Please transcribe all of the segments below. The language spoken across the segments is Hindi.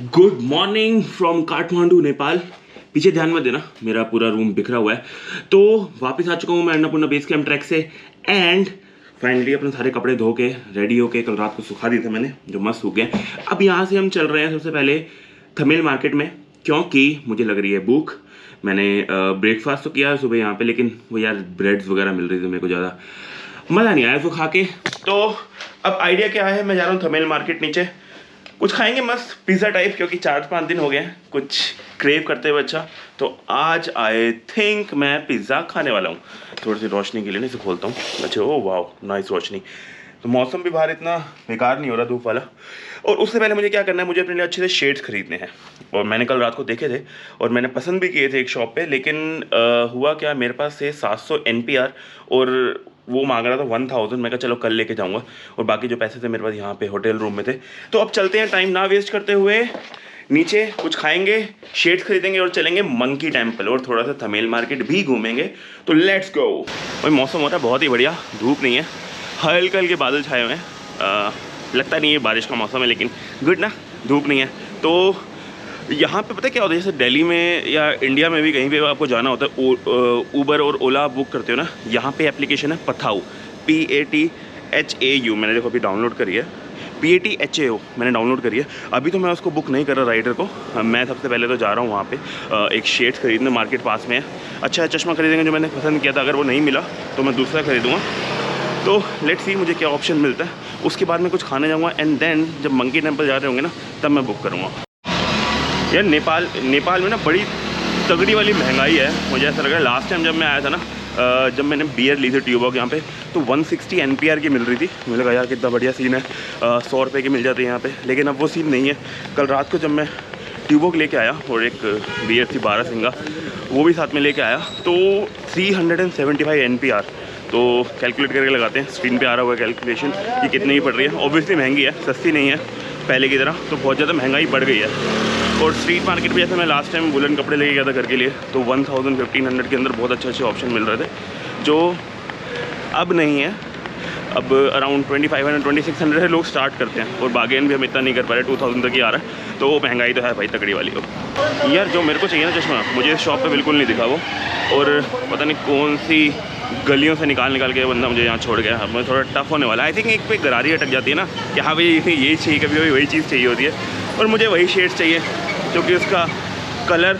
Good morning from Kathmandu Nepal. पीछे ध्यान मत देना, मेरा पूरा रूम बिखरा हुआ है। तो वापस आ चुका हूँ मैं अन्नपूर्णा बेस कैंप ट्रैक से एंड फाइनली अपने सारे कपड़े धो के रेडी होके कल रात को सुखा दिए थे मैंने, जो मस्त सूख गए। अब यहाँ से हम चल रहे हैं सबसे पहले थमेल मार्केट में, क्योंकि मुझे लग रही है भूख। मैंने ब्रेकफास्ट तो किया सुबह यहाँ पे, लेकिन वो यार ब्रेड्स वगैरह मिल रही थी, मेरे को ज़्यादा मज़ा नहीं आया उसको खा के। तो अब आइडिया क्या है, मैं जा रहा हूँ थमेल मार्केट नीचे, कुछ खाएंगे मस्त पिज़्ज़ा टाइप, क्योंकि 4-5 दिन हो गए हैं कुछ क्रेव करते हुए। अच्छा तो आज आई थिंक मैं पिज़्ज़ा खाने वाला हूँ। थोड़ी सी रोशनी के लिए नहीं से खोलता हूँ। अच्छा ओ वाह नाइस रोशनी। तो मौसम भी बाहर इतना बेकार नहीं हो रहा धूप वाला। और उससे पहले मुझे क्या करना है, मुझे अपने लिए अच्छे से शेड्स खरीदने हैं। और मैंने कल रात को देखे थे और मैंने पसंद भी किए थे एक शॉप पे, लेकिन हुआ क्या, मेरे पास से 700 NPR और वो मांग रहा था 1000। मैं कहा चलो कल लेके जाऊंगा, और बाकी जो पैसे थे मेरे पास यहाँ पे होटल रूम में थे। तो अब चलते हैं टाइम ना वेस्ट करते हुए नीचे, कुछ खाएंगे, शेड्स खरीदेंगे और चलेंगे मंकी टेम्पल, और थोड़ा सा थमेल मार्केट भी घूमेंगे। तो लेट्स गो। भाई मौसम हो रहा है बहुत ही बढ़िया, धूप नहीं है, हल्के हल्के बादल छाए हुए हैं। लगता नहीं है बारिश का मौसम है, लेकिन गुड ना, धूप नहीं है। तो यहाँ पे पता है क्या होता है, जैसे दिल्ली में या इंडिया में भी कहीं पे आपको जाना होता है, ऊबर और ओला बुक करते हो ना, यहाँ पे एप्लीकेशन है पथाऊ, PATHAU। मैंने देखो अभी डाउनलोड करी है, PATHAO मैंने डाउनलोड करी है। अभी तो मैं उसको बुक नहीं कर रहा राइडर को। मैं सबसे पहले तो जा रहा हूँ वहाँ पे एक शेड्स खरीदने, मार्केट पास में है। अच्छा चश्मा खरीदेंगे जो मैंने पसंद किया था, अगर वो नहीं मिला तो मैं दूसरा खरीदूँगा। तो लेट्स सी मुझे क्या ऑप्शन मिलता है। उसके बाद मैं कुछ खाने जाऊँगा एंड देन जब मंकी टेम्पल जा रहे होंगे ना, तब मैं बुक करूँगा। यार नेपाल में ना बड़ी तगड़ी वाली महंगाई है, मुझे ऐसा लग रहा है। लास्ट टाइम जब मैं आया था ना, जब मैंने बियर ली थी ट्यूबॉक यहाँ पे, तो 160 NPR की मिल रही थी। मुझे लगा यार कितना बढ़िया सीन है, 100 रुपये की मिल जाती है यहाँ पे। लेकिन अब वो सीन नहीं है। कल रात को जब मैं ट्यूबॉक लेके आया और एक बियर थी 12 सिंगा, वो भी साथ में लेके आया, तो 375 NPR। तो कैलकुलेट करके लगाते हैं, स्क्रीन पे आ रहा हुआ कैलकुलेशन कि कितनी ही पड़ रही है। ऑब्वियसली महंगी है, सस्ती नहीं है पहले की तरह, तो बहुत ज़्यादा महंगाई बढ़ गई है। और स्ट्रीट मार्केट पे जैसे मैं लास्ट टाइम वुलन कपड़े लेके गया था घर के लिए, तो 1000-1500 के अंदर बहुत अच्छे ऑप्शन मिल रहे थे, जो अब नहीं है। अब अराउंड 2500-2600 से लोग स्टार्ट करते हैं, और बार्गेन भी हम इतना नहीं कर पा रहे, 2000 तक ही आ रहा है। तो महंगाई तो है भाई तगड़ी वाली हो। यार जो मेरे को चाहिए ना चश्मा, मुझे इस शॉप पे बिल्कुल नहीं दिखा वो, और पता नहीं कौन सी गलियों से निकाल के बंदा मुझे यहाँ छोड़ गया। अब मैं थोड़ा टफ होने वाला है। आई थिंक एक पे गरारी अटक जाती है ना कि हाँ भाई यही चाहिए, कभी कभी वही चीज़ चाहिए होती है, और मुझे वही शेड्स चाहिए, क्योंकि उसका कलर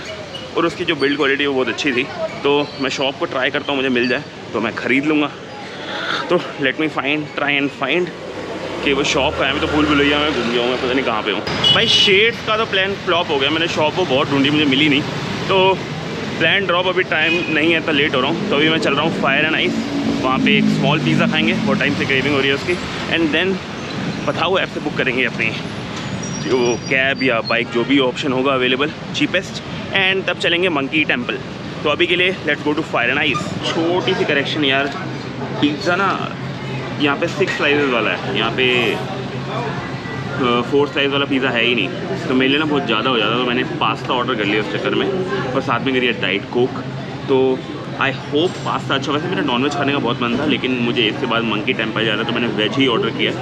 और उसकी जो बिल्ड क्वालिटी वो बहुत अच्छी थी। तो मैं शॉप को ट्राई करता हूँ, मुझे मिल जाए तो मैं ख़रीद लूँगा। तो let me try and find कि वो शॉप का है। मैं तो भूल भुलैया में घूम गया हूँ, मैं पता नहीं कहाँ पे हूँ। भाई शेड्स का तो प्लान फ्लॉप हो गया, मैंने शॉप को बहुत ढूंढी, मुझे मिली नहीं। तो प्लान ड्रॉप, अभी टाइम नहीं है, इतना लेट हो रहा हूँ। तो अभी मैं चल रहा हूँ फायर एंड आइस, वहाँ पे एक स्मॉल पिज़्ज़ा खाएंगे, बहुत टाइम से क्रेविंग हो रही है उसकी। एंड देन पथाऊ ऐप से बुक करेंगे अपनी जो कैब या बाइक, जो भी ऑप्शन होगा अवेलेबल चीपेस्ट, एंड तब चलेंगे मंकी टेम्पल। तो अभी के लिए let's go to fire and ice. छोटी सी करेक्शन यार, पिज़्ज़ा ना यहाँ पे 6 स्लाइसेस वाला है, यहाँ पे 4 स्लाइस वाला पिज़्ज़ा है ही नहीं। तो मेरे लिए ना बहुत ज़्यादा हो जाता, तो मैंने पास्ता ऑर्डर कर लिया उस चक्कर में, और साथ में करी है डाइट कोक। तो आई होप पास्ता अच्छा। वैसे मेरा नॉनवेज खाने का बहुत मन था, लेकिन मुझे इसके बाद मंकी टेम्पल जा रहा है, तो मैंने वेज ही ऑर्डर किया।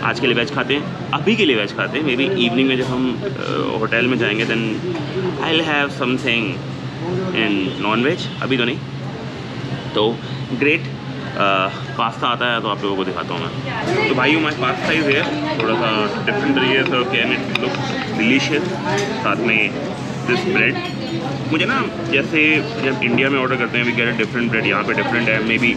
आज के लिए वेज खाते हैं, अभी के लिए वेज खाते हैं। मे बी इवनिंग में जब हम होटल में जाएंगे then I will have something in non veg, अभी तो नहीं। तो ग्रेट, पास्ता आता है तो आप लोगों को दिखाता हूँ मैं। तो भाई माय पास्ता इज है थोड़ा सा डिफरेंट तरीके से, कैन इट लुक डिलीशियस। साथ में दिस ब्रेड, मुझे ना जैसे जब इंडिया में ऑर्डर करते हैं we get a different bread, यहाँ पे डिफरेंट है। मे बी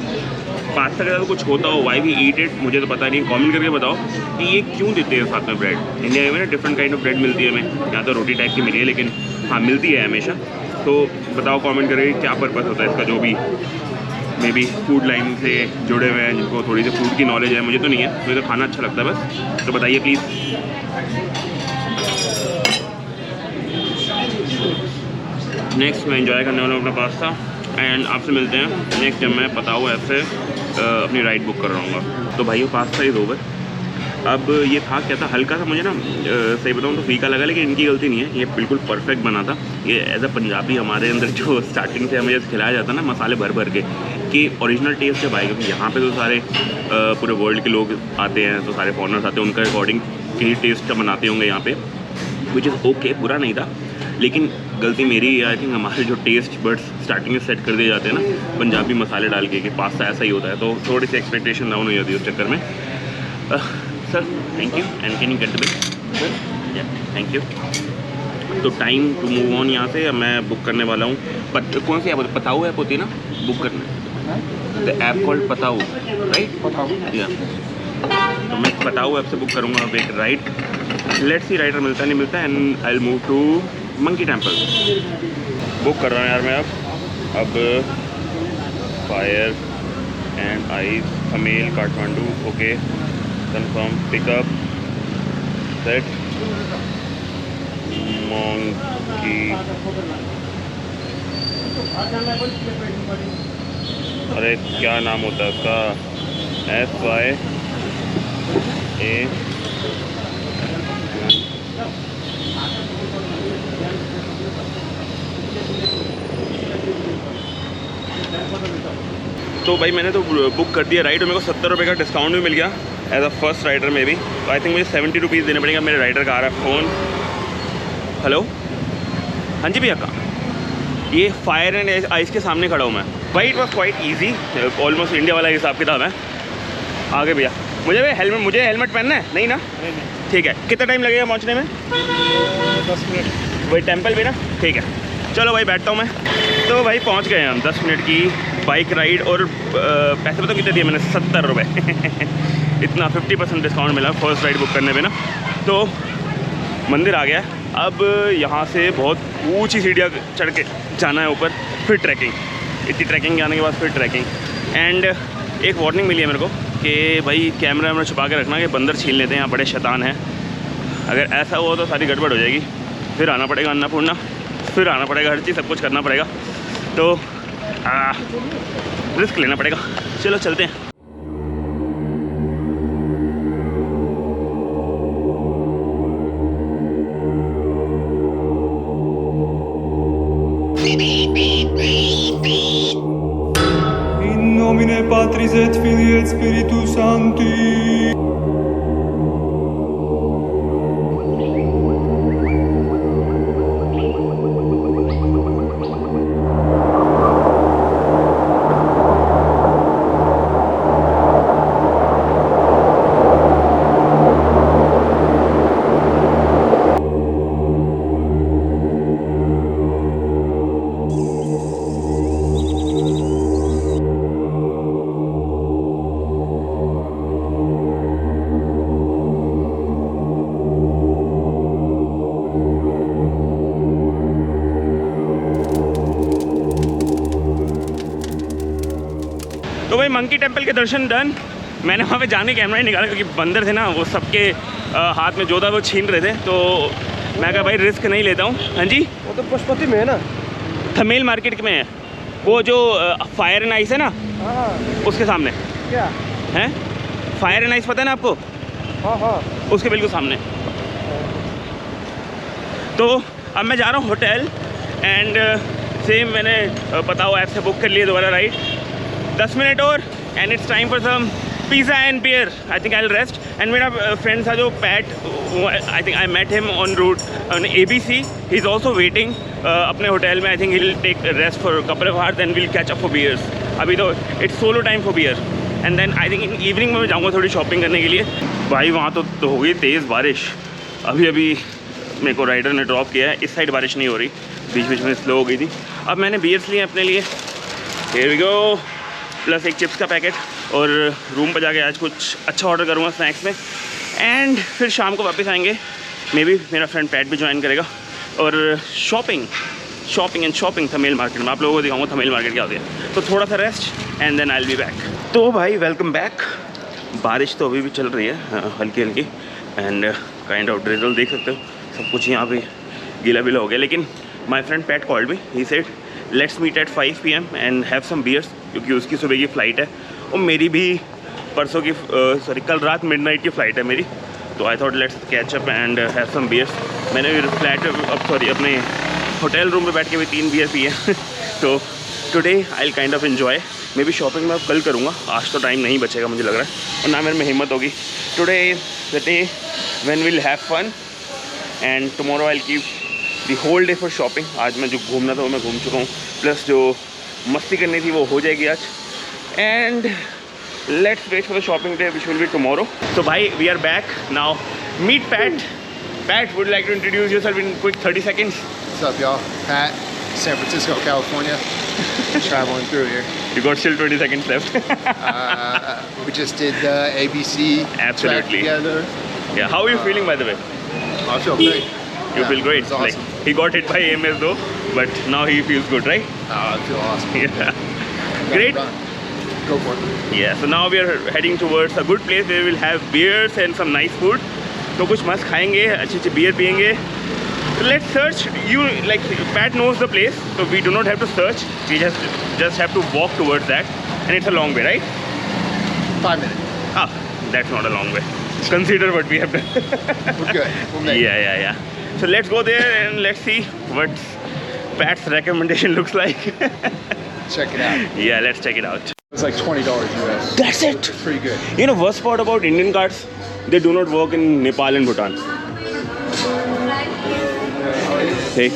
पास्ता के साथ कुछ होता हो, वाई वी ईट इट, मुझे तो पता नहीं। कमेंट करके बताओ कि ये क्यों देते हैं साथ में ब्रेड। इंडिया में ना डिफरेंट काइंड ऑफ ब्रेड मिलती है हमें, यहाँ तो रोटी टाइप की मिली है, लेकिन हाँ मिलती है हमेशा। तो बताओ कमेंट करके क्या पर्पस होता है इसका, जो भी मे बी फूड लाइन से जुड़े हुए हैं, जिनको थोड़ी सी फूड की नॉलेज है। मुझे तो नहीं है, मुझे तो खाना अच्छा लगता है बस। तो बताइए प्लीज़। नेक्स्ट मैं एंजॉय करने वाला हूँ अपना पास्ता, एंड आपसे मिलते हैं नेक्स्ट जब मैं पता हुआ ऐप से अपनी राइड बुक कर रहा हूँ। तो भाई वो पास्ता इज ओवर। अब ये था क्या था, हल्का सा मुझे ना सही बताऊँ तो फीका लगा, लेकिन इनकी गलती नहीं है, ये बिल्कुल परफेक्ट बना था। ये एज अ पंजाबी हमारे अंदर जो स्टार्टिंग से हमें खिलाया जाता है ना मसाले भर भर के, कि ओरिजिनल टेस्ट जब आएगा, क्योंकि यहाँ पे तो सारे पूरे वर्ल्ड के लोग आते हैं, तो सारे फॉरनर्स आते हैं, उनका अकॉर्डिंग ही टेस्ट बनाते होंगे यहाँ पे। विच इज़ ओके, बुरा नहीं था, लेकिन गलती मेरी है। आई थिंक हमारे जो टेस्ट बड्स स्टार्टिंग में सेट कर दिए जाते हैं ना पंजाबी मसाले डाल के कि पास्ता ऐसा ही होता है, तो थोड़ी सी एक्सपेक्टेशन डाउन हो जाती है उस चक्कर में। Sir thank you, and can you get the bill? Thank you. तो टाइम टू मूव ऑन यहाँ से। मैं बुक करने वाला हूँ। कौन सी ऐप? पताऊ ऐप होती है ना बुक करने? The app called Patau, right? Patau, yeah. तो मैं पताऊ ऐप से बुक करूँगा अब एक राइड। लेट्स सी राइडर मिलता नहीं मिलता, and I will move to monkey temple. Book कर रहा हूँ यार मैं अब fire and ice Thamel Kathmandu. Okay, confirm, pickup, set, monkey. अरे क्या नाम होता है उसका? SYA। तो भाई मैंने तो बुक कर दिया राइड, और मेरे को 70 रुपये का डिस्काउंट भी मिल गया एज अ फर्स्ट राइडर में भी। तो आई थिंक मुझे 70 रुपीज़ देने पड़ेंगे। मेरे राइडर का आ रहा है फ़ोन। हेलो, हाँ जी भैया, कहाँ? ये फायर एंड आइस के सामने खड़ा हूँ मैं भाई। It was quite easy, almost India वाला हिसाब किताब है। आगे भैया, मुझे हेलमेट पहनना है? नहीं ना? नहीं। ठीक है, कितना टाइम लगेगा पहुँचने में? 10 मिनट। वही टेम्पल भी ना? ठीक है, चलो भाई बैठता हूँ मैं। तो भाई पहुँच गए हम 10 मिनट की बाइक राइड, और पैसे पता कितने दिए मैंने? 70 रुपये। इतना 50% डिस्काउंट मिला फर्स्ट राइड बुक करने में ना। तो मंदिर आ गया। अब यहाँ से बहुत ऊंची सीढ़ियाँ चढ़ के जाना है ऊपर, फिर ट्रैकिंग। इतनी ट्रैकिंग जाने के बाद फिर ट्रैकिंग। एंड एक वार्निंग मिली है मेरे को कि भाई कैमरा में छुपा के रखना कि बंदर छीन लेते हैं, यहाँ बड़े शैतान हैं। अगर ऐसा हुआ तो सारी गड़बड़ हो जाएगी। फिर आना पड़ेगा अन्नपूर्णा, फिर आना पड़ेगा, हर चीज़ सब कुछ करना पड़ेगा। तो रिस्क लेना पड़ेगा। चलो चलते हैं। In nomine Patris et Filii et Spiritus Sancti. तो भाई मंकी टेम्पल के दर्शन डन। मैंने वहाँ पे जाने कैमरा ही निकाला क्योंकि बंदर थे ना, वो सबके हाथ में जो था वो छीन रहे थे। तो मैं कहा भाई रिस्क नहीं लेता हूँ। हाँ जी, वो तो पशुपति में है ना? थमेल मार्केट में है वो, जो फायर एंड आइस है ना, उसके सामने। क्या है? फायर एंड आइस पता है ना आपको? हाँ, उसके बिल्कुल सामने। तो अब मैं जा रहा हूँ होटल, एंड सेम मैंने पताओ ऐप से बुक कर लिए दोबारा राइड। 10 मिनट और, and it's time for some pizza and beer. I think I will rest. And मेरा फ्रेंड था जो Pat, I think I met him on route on ABC। He is also waiting अपने होटल में। I think he will take rest for couple of hours, then will catch up for beers. अभी तो it's solo time for beer, and then I think in evening में मैं जाऊँगा थोड़ी शॉपिंग करने के लिए। भाई वहाँ तो हो गई तेज़ बारिश। अभी मेरे को राइडर ने ड्रॉप किया है। इस साइड बारिश नहीं हो रही, बीच बीच में स्लो हो गई थी। अब मैंने बियर्स लिए अपने लिए, हियर वी गो, प्लस एक चिप्स का पैकेट। और रूम पर जाके आज कुछ अच्छा ऑर्डर करूँगा स्नैक्स में, एंड फिर शाम को वापस आएंगे। मे बी मेरा फ्रेंड पैट भी ज्वाइन करेगा, और शॉपिंग थमेल मार्केट में आप लोगों को दिखाऊंगा थमेल मार्केट क्या होती है। तो थोड़ा सा rest, and then I will be back. तो भाई वेलकम बैक। बारिश तो अभी भी चल रही है हल्की हल्की, एंड काइंड ऑफ ड्रिजल देख सकते हो। सब कुछ यहाँ पे गीला बिला हो गया, लेकिन my friend Pat called me. He said let's meet at 5 PM and have some beers, क्योंकि उसकी सुबह की फ़्लाइट है और मेरी भी परसों की कल रात मिडनाइट की फ़्लाइट है मेरी। तो I thought let's catch up and have some beers. मैंने भी अपने होटल रूम में बैठ के भी 3 बियर पिए। तो today I will kind of enjoy. May be shopping मैं अब कल करूँगा, आज तो टाइम नहीं बचेगा मुझे लग रहा है, और ना मेरे में हिम्मत होगी। Today is the day when will have fun, and tomorrow I will keep the whole day for shopping. आज मैं जो घूमना था वो मैं घूम चुका हूँ, प्लस जो मस्ती करनी थी वो हो जाएगी आज। And let's wait for the shopping day which will be tomorrow. तो भाई we are back now, meet Pat. Pat, would like to introduce yourself in quick 30 seconds. What's up, y'all? Pat, San Francisco, California. Traveling through here. You got still 20 seconds left. We just did the ABC Absolutely. track together. Yeah, how are you feeling by the way? I feel great. You feel great? It's awesome. Like, he got hit by AMS though, but now he feels good, right? I feel awesome. Yeah. Got Great. it done. Go for it. Yeah, so now we are heading towards a good place where we'll have beers and some nice food. तो कुछ मस्त खाएंगे, अच्छी अच्छी बियर पियेंगे। Let's search, you like Pat knows the place, so we do not have to search, we just have to walk towards that, and it's a long way, right? 5 minutes. Ah, that's not a long way. Consider what we have done. We're good. We'll make it. Yeah. So let's go there and let's see what Pat's recommendation looks like. Check it out. Yeah, let's check it out. It's like $20 US. That's it. It's pretty good. You know, worst part about Indian cards, they do not work in Nepal and Bhutan. Hey,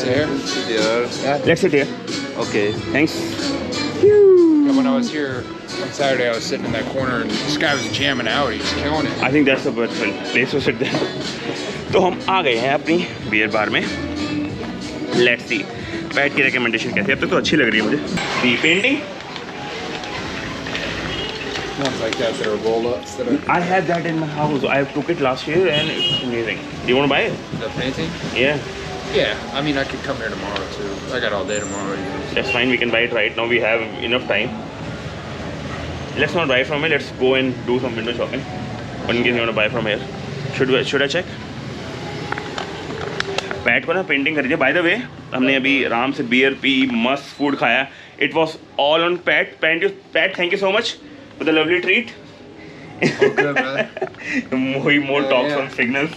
Sit here. Yeah. let's sit here. Okay. Thanks. And when I was here on Saturday, I was sitting in that corner and this guy was jamming out. He was killing it. I think that's the perfect place to sit there. तो हम आ gए हैं अपनी बियर बार में। Let's see. पैट की recommendation कैसी है? अब तक तो अच्छी लग रही है मुझे। The painting? Ones like that are roll-ups that are... I had that in my house. I took it last year and it's amazing. Do you want to buy it? The painting? Yeah. Yeah. I mean, I could come here tomorrow, too. I got all day tomorrow. You know. That's fine. We can buy it right now. We have enough time. Let's not buy from here. Let's go and do some window shopping. But in case you want to buy from here, should I check? PAT को ना पेंटिंग खरीदी। बाय द वे हमने अभी आराम से बियर पी, मस्त फूड खाया। It was all on PAT. PAT thank you so much for the lovely treat. Oh, good, brother. More talks on signals.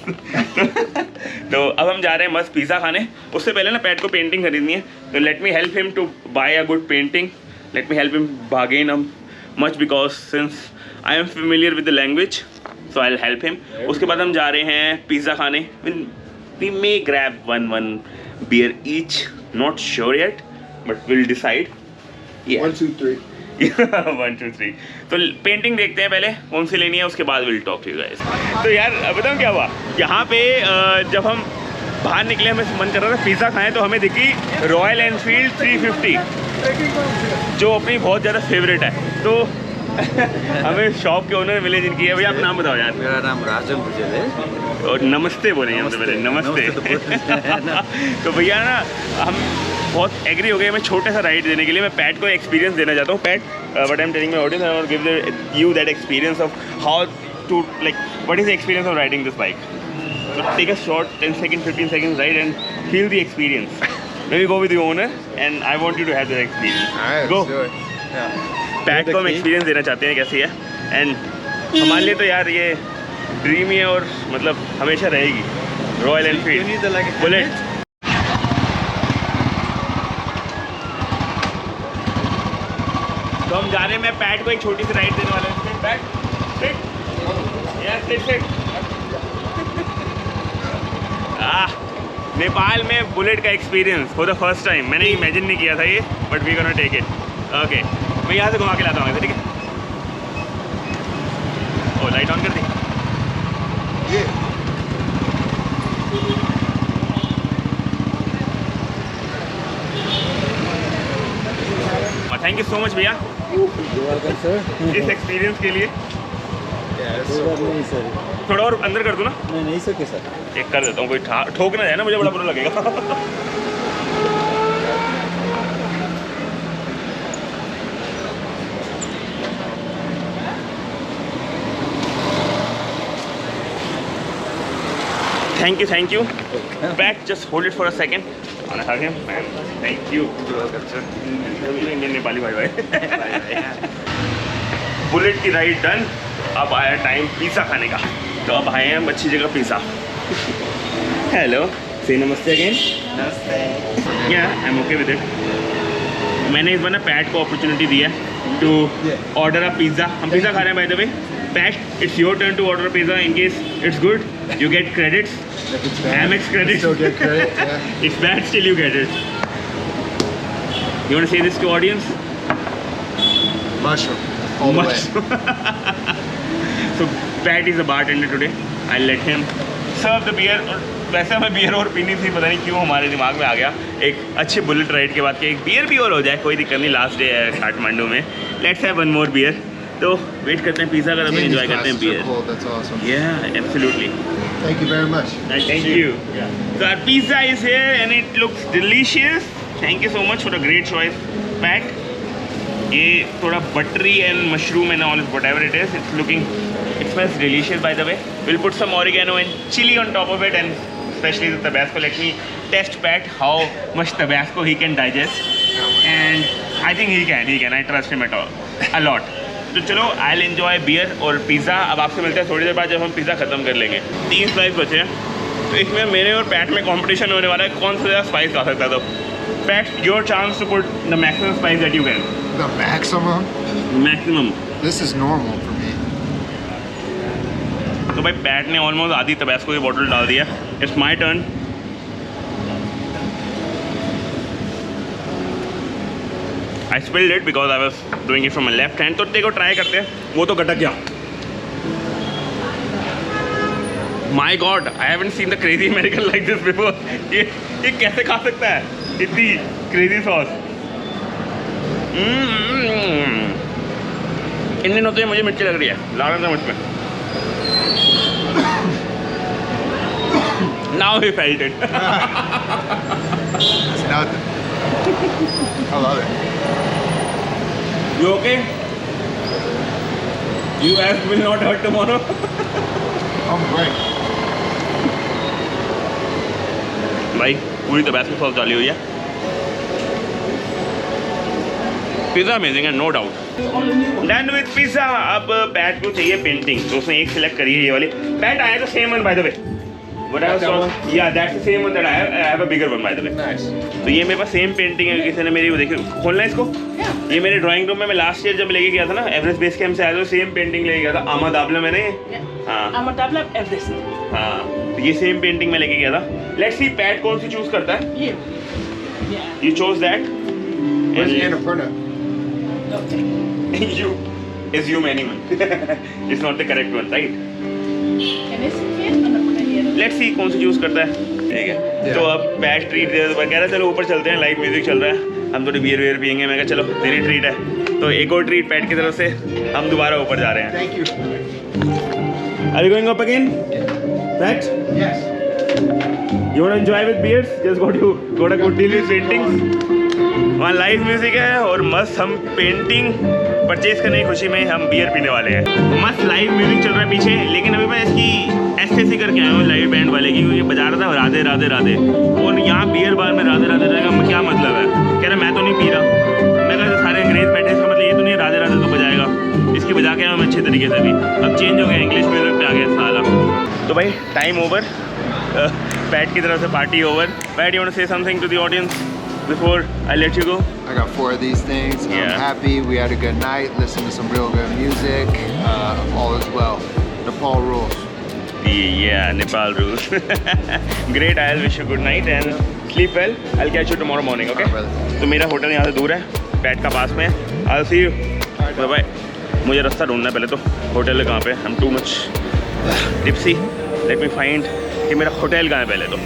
तो अब हम जा रहे हैं मस्त पिज़्ज़ा खाने। उससे पहले ना पैट को पेंटिंग खरीदनी है, तो let me help him to buy a good painting. Let me help him bargain much because since I am familiar with the language, so I will help him. उसके बाद हम जा रहे हैं पिज़्ज़ा खाने। We may grab one beer each, not sure yet, but we'll decide. Yeah. 1, 2, 3. 1, 2, 3. तो पेंटिंग देखते हैं पहले कौन सी लेनी है, उसके बाद will talk to you guys. तो यार बताऊँ क्या हुआ यहाँ पे, जब हम बाहर निकले हमें मन कर रहा था पिज़्ज़ा खाएं, तो हमें दिखी रॉयल एनफील्ड 350 जो अपनी बहुत ज़्यादा फेवरेट है। तो हमें शॉप के ओनर मिले जिनकी है। भैया आप नाम बताओ यार। मेरा नाम राजन गुजर है। और नमस्ते बोलेंगे हमसे पहले, नमस्ते। तो भैया ना हम बहुत एग्री हो गए हमें छोटे सा राइड देने के लिए। मैं पैट को एक्सपीरियंस देना चाहता हूँ। Pat, what I am telling my audience, I want to give you that experience of how to like what is the experience of riding this bike. Take a short 10 seconds 15 seconds ride and feel the experience. Maybe go with the owner and I want you to have that experience. All right, Go. let's do it. Yeah. PAT को हम एक्सपीरियंस देना चाहते हैं कैसी है, एंड हमारे लिए तो यार ये ड्रीम ही है और मतलब हमेशा रहेगी रॉयल एनफील्ड बुलेट। तो हम जा रहे हैं, मैं पैट को एक छोटी सी राइड देने वाला हूँ। PAT seat. नेपाल में बुलेट का experience for the first time. मैंने इमेजिन नहीं किया था ये, but we gonna take it. Okay, मैं यहाँ से घुमा के लाता हूँ, ठीक है? ओ लाइट ऑन कर दी। थैंक यू सो मच भैया इस एक्सपीरियंस के लिए। नहीं सर, थोड़ा और अंदर कर दूँ ना? नहीं सके सर। एक कर देता हूँ, कोई ठोक ना जाए ना, मुझे बड़ा बुरा लगेगा। Thank you. Back, just hold it for a second. And hug him. And thank you. Indian Nepali bye. Bullet की राइड डन। अब आया टाइम पिज़्ज़ा खाने का। तो अब आए हैं हम अच्छी जगह पिज़्ज़ा। हेलो, से नमस्ते अगेन। नमस्ते। या I am okay with it. मैंने इस बार ना पैट को अपॉर्चुनिटी दी है टू ऑर्डर अ पिज़्ज़ा। हम पिज़्ज़ा खा रहे हैं by the way. Pat, it's your turn to order a pizza. In case it's good, you get credits. If it's bad, Amex credit. still get credit. Yeah. It's bad, still you get it. You want to say this to audience? Mushroom. All the way. So Pat is a bartender today. I'll let him serve the beer. और वैसे हमें बियर और पीनी थी, पता नहीं क्यों हमारे दिमाग में आ गया एक अच्छे बुलेट राइड के बाद कि एक बियर भी और हो जाए, कोई दिक्कत नहीं, लास्ट डे है काठमांडू में, let's have one more beer. तो वेट करते हैं पिज़्ज़ा का, तब Candy's एंजॉय करते हैं glasses are beer. cool. That's awesome. Yeah, absolutely. Thank you very much. Thank you. So our pizza is here and it looks delicious. Thank you so much for a great choice, Pat. ये थोड़ा buttery and mushroom and all whatever it is. It smells delicious by the way. We'll put some oregano and chili on top of it and especially the Tabasco. Let me test Pat how much Tabasco he can digest. And I think he can. I trust him a lot. तो चलो I'll enjoy beer और पिज़्ज़ा। अब आपसे मिलते हैं थोड़ी देर बाद जब हम पिज़्ज़ा ख़त्म कर लेंगे। 3 स्लाइस बचे हैं, तो इसमें मेरे और पैट में कंपटीशन होने वाला है कौन सा ज़्यादा स्पाइस खा सकता है। तो Pat, your chance to put the maximum spice that you can. The maximum. Maximum. This is normal for me. तो भाई पैट ने ऑलमोस्ट आधी तबास्को की बोतल डाल दिया। It's my turn. I spilled it because I was doing it from my left hand. तो देखो ट्राई करते हैं। वो तो गटक गया। My God, I haven't seen the crazy American like this before. ये कैसे खा सकता है इतनी crazy sauce? इंडियन होते हैं मुझे मिर्ची लग रही है, लाना था मुझमें। Now he felt it. It's nothing. I love it. You okay? You ass will not hurt tomorrow. I'm great. भाई पूरी तबास्को सॉस डाली हुई है। पिज़्ज़ा अमेजिंग है, no doubt. Done with pizza. अब पैट को चाहिए पेंटिंग, तो उसने एक सिलेक्ट करी है ये वाली। PAT, I have the same one by the way. What I was talking, yeah, that's the same one that I have. I have a bigger one by the way. Nice. तो ये मेरे पास सेम पेंटिंग है, किसी ने मेरी वो देखी, खोलना है इसको। ये मेरे ड्राइंग रूम में मैं लास्ट ईयर जब लेके गया था ना, एवरेस्ट बेस कैंप से आया, तो सेम पेंटिंग लेके गया था। अहमदाबाद मैंने, हाँ Ahmedabad Everest. हाँ, तो ये सेम पेंटिंग मैं लेके गया था। लेट्स सी पैट कौन सी चूज करता है। Yeah. You chose that. Where's Annapurna? Okay. You assume anyone. It's not the correct one, right? Can I see it? Let's see कौन सी चूज करता है। ठीक है, तो अब पैट ट्रीट दे तो कह रहा है चलो ऊपर चलते हैं, लाइव म्यूजिक चल रहा है, हम थोड़ी बियर वियर पियेंगे। मैं कहा चलो तेरी ट्रीट है, तो एक और ट्रीट पैट की तरफ से, हम दोबारा ऊपर जा रहे हैं। Thank you. Are you going up again? Pat? Yes. You want to enjoy with beers? Just got to good deal with paintings. वहाँ लाइव म्यूजिक है और मस्त हम पेंटिंग परचेज करने की खुशी में हम बियर पीने वाले हैं। मस्त लाइव म्यूजिक चल रहा है पीछे, लेकिन अभी मैं इसकी एसटीसी करके आया हूँ लाइव बैंड वाले की, क्योंकि बजा रहा था राधे राधे राधे, और यहाँ बियर बार में राधे राधे राधे का क्या मतलब है। कह रहा मैं तो नहीं पी रहा। मैं कहा सारे अंग्रेज बैठे, इसका मतलब ये तो नहीं राधे राधे तो बजाएगा, इसकी बजा के हम अच्छे तरीके से भी। अब चेंज हो गया, इंग्लिश म्यूजिक पे आ गया साला। तो भाई टाइम ओवर, पैट की तरफ से party over. Pat, you want to say something to the audience before I let you go? I got 4 of these things. Yeah. I'm happy. We had a good night. Listened to some real good music. All is well. Nepal rules. Yeah, Nepal rules. Great. I'll wish you good night and sleep well. I'll catch you tomorrow morning. Okay? Alright, brother. तो मेरा होटल यहाँ से दूर है, पैट का पास में है। I'll see you. Bye bye. मुझे रास्ता ढूंढना है पहले तो, होटल है कहाँ पे। I'm too much tipsy. Let me find कि मेरा होटल कहाँ है पहले तो।